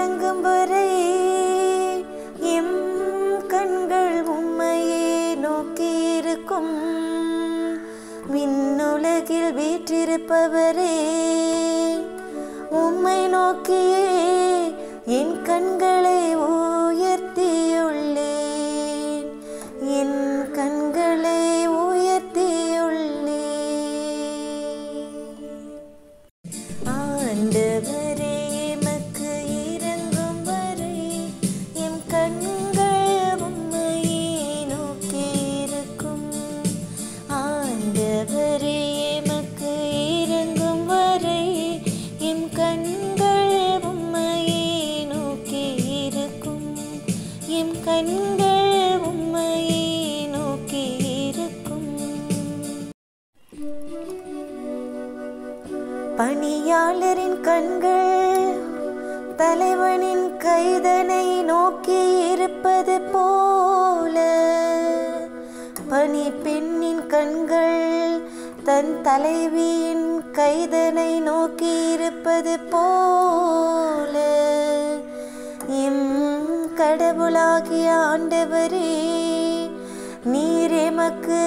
இறங்கும் வரை எம் கண்கள் உம்மையே நோக்கி இருக்கும். விண்ணுலகில் வீற்றிருப்பவரே, உம்மை நோக்கியே என் கண்களை உயர்த்தியுள்ளேன், என் கண்களை உயர்த்தியுள்ளேன். ஆண்டவரே, எமக்கு இறங்கும் வரை எம் கண்கள் உம்மையே நோக்கி இருக்கும். ஆண்டவரே, எமக்கு இறங்கும் வரை எம் கண்கள் உம்மையே நோக்கி இருக்கும், எம் கண்கள் உம்மையே நோக்கி இருக்கும். பணியாளரின் கண்கள் தலைவனின் கைதனை நோக்கி இருப்பது போல, பணி பெண்ணின் கண்கள் தன் தலைவியின் கைதனை நோக்கி இருப்பது போல, எம் கடவுளாகிய ஆண்டவரே, நீர் எமக்கு